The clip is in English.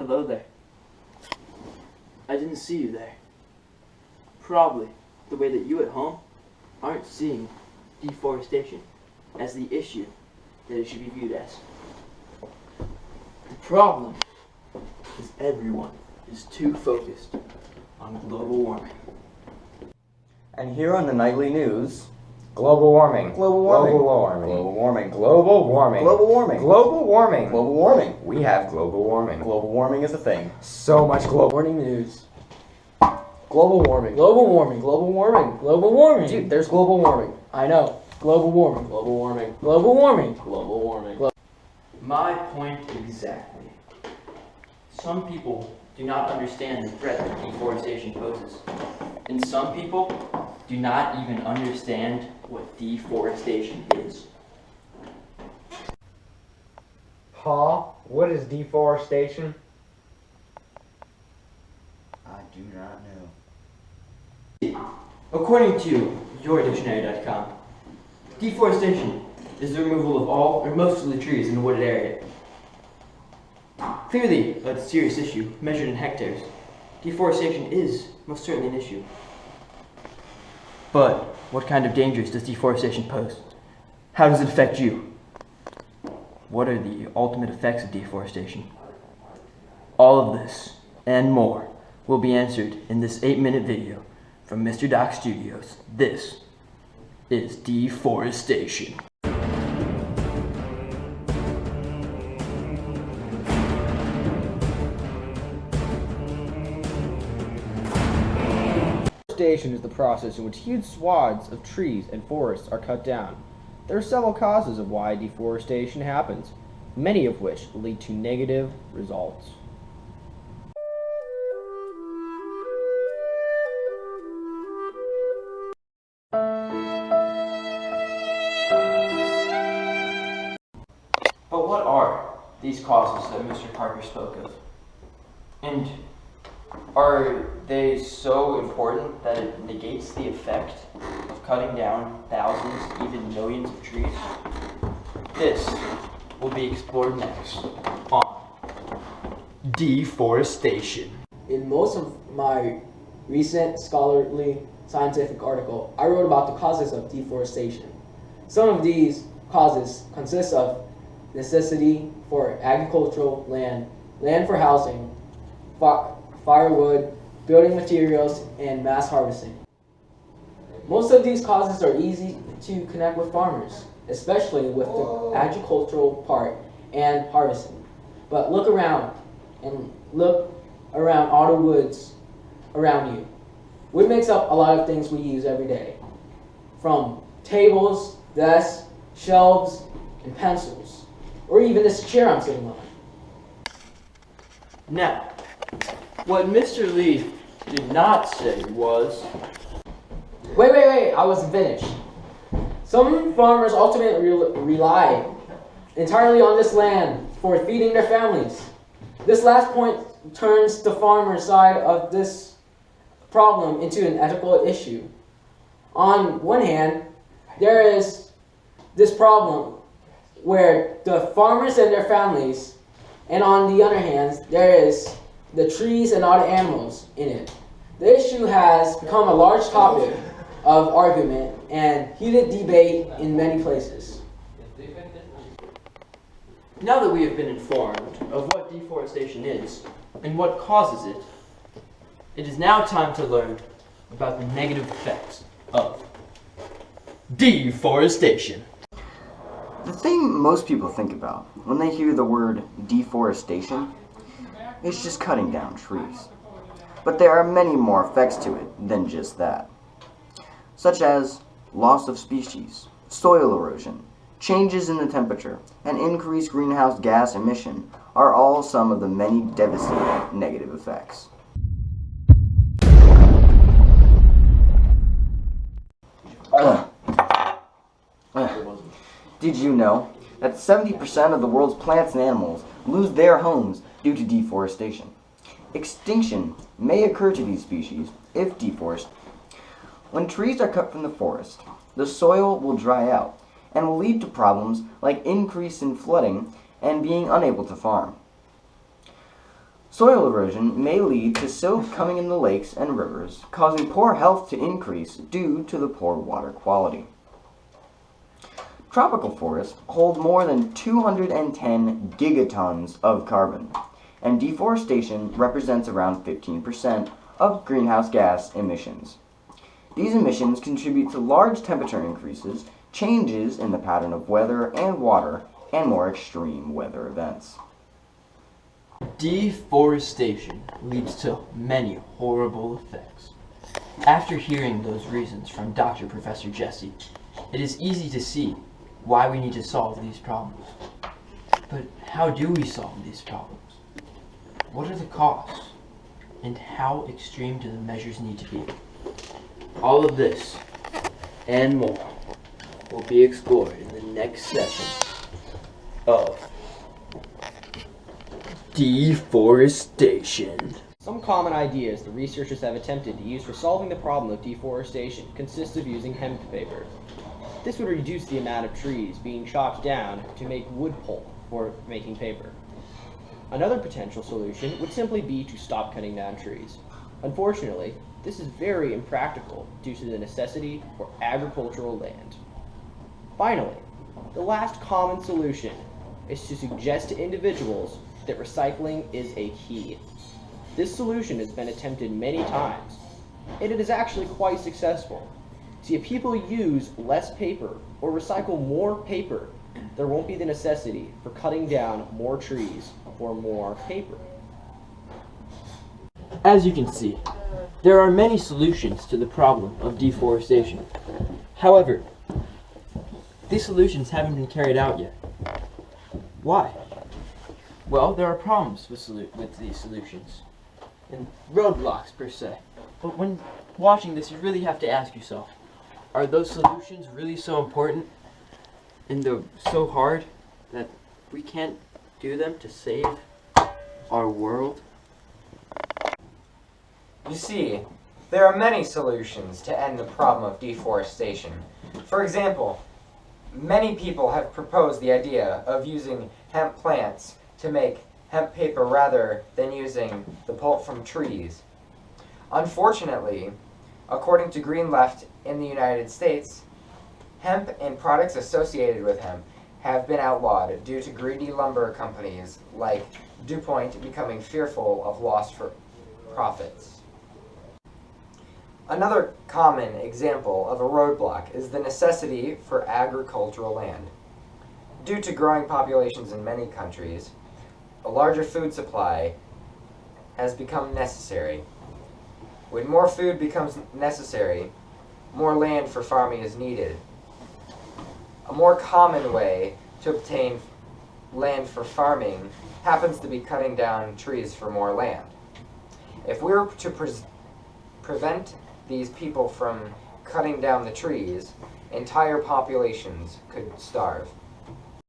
Hello there. I didn't see you there. Probably the way that you at home aren't seeing deforestation as the issue that it should be viewed as. The problem is everyone is too focused on global warming. And here on the nightly news, global warming. Global warming. Global warming. Global warming. Global warming. Global warming. Global warming. Global warming. We have global warming. Global warming is a thing. So much global warming news. Global warming. Global warming. Global warming. Global warming. Dude, there's global warming. I know. Global warming. Global warming. Global warming. Global warming. My point exactly. Some people do not understand the threat that deforestation poses. And some people do not even understand what deforestation is. Paul, what is deforestation? I do not know. According to yourdictionary.com, deforestation is the removal of all or most of the trees in a wooded area. Clearly, a serious issue measured in hectares. Deforestation is most certainly an issue. But what kind of dangers does deforestation pose? How does it affect you? What are the ultimate effects of deforestation? All of this and more will be answered in this 8-minute video from Mr. Doc Studios. This is Deforestation. Deforestation is the process in which huge swaths of trees and forests are cut down. There are several causes of why deforestation happens, many of which lead to negative results. But what are these causes that Mr. Parker spoke of? And are they so important that it negates the effect of cutting down thousands, even millions of trees? This will be explored next on Deforestation. In most of my recent scholarly scientific article, I wrote about the causes of deforestation. Some of these causes consist of necessity for agricultural land, land for housing, firewood, building materials, and mass harvesting. Most of these causes are easy to connect with farmers, especially with the agricultural part and harvesting. But look around all the woods around you. Wood makes up a lot of things we use every day, from tables, desks, shelves, and pencils, or even this chair I'm sitting on. Now, what Mr. Lee did not say was... Wait, I wasn't finished. Some farmers ultimately rely entirely on this land for feeding their families. This last point turns the farmer's side of this problem into an ethical issue. On one hand, there is this problem where the farmers and their families, and on the other hand, there is the trees and all the animals in it. The issue has become a large topic of argument and heated debate in many places. Now that we have been informed of what deforestation is and what causes it, it is now time to learn about the negative effects of deforestation. The thing most people think about when they hear the word deforestation is just cutting down trees. But there are many more effects to it than just that, such as loss of species, soil erosion, changes in the temperature, and increased greenhouse gas emission are all some of the many devastating negative effects. Did you know that 70% of the world's plants and animals lose their homes due to deforestation? Extinction may occur to these species if deforestation. When trees are cut from the forest, the soil will dry out and will lead to problems like increase in flooding and being unable to farm. Soil erosion may lead to silt coming in the lakes and rivers, causing poor health to increase due to the poor water quality. Tropical forests hold more than 210 gigatons of carbon, and deforestation represents around 15% of greenhouse gas emissions. These emissions contribute to large temperature increases, changes in the pattern of weather and water, and more extreme weather events. Deforestation leads to many horrible effects. After hearing those reasons from Dr. Professor Jesse, it is easy to see why we need to solve these problems. But how do we solve these problems? What are the costs? And how extreme do the measures need to be? All of this and more will be explored in the next session of Deforestation. Some common ideas the researchers have attempted to use for solving the problem of deforestation consist of using hemp paper. This would reduce the amount of trees being chopped down to make wood pulp for making paper. Another potential solution would simply be to stop cutting down trees. Unfortunately, this is very impractical due to the necessity for agricultural land. Finally, the last common solution is to suggest to individuals that recycling is a key. This solution has been attempted many times, and it is actually quite successful. See, if people use less paper or recycle more paper, there won't be the necessity for cutting down more trees for more paper. As you can see, there are many solutions to the problem of deforestation. However, these solutions haven't been carried out yet. Why? Well, there are problems with these solutions, and roadblocks per se. But when watching this, you really have to ask yourself, are those solutions really so important and they're so hard that we can't do them to save our world? You see, there are many solutions to end the problem of deforestation. For example, many people have proposed the idea of using hemp plants to make hemp paper rather than using the pulp from trees. Unfortunately, according to Green Left in the United States, hemp and products associated with hemp have been outlawed due to greedy lumber companies like DuPont becoming fearful of loss for profits. Another common example of a roadblock is the necessity for agricultural land. Due to growing populations in many countries, a larger food supply has become necessary. When more food becomes necessary, more land for farming is needed. A more common way to obtain land for farming happens to be cutting down trees for more land. If we were to prevent these people from cutting down the trees, entire populations could starve.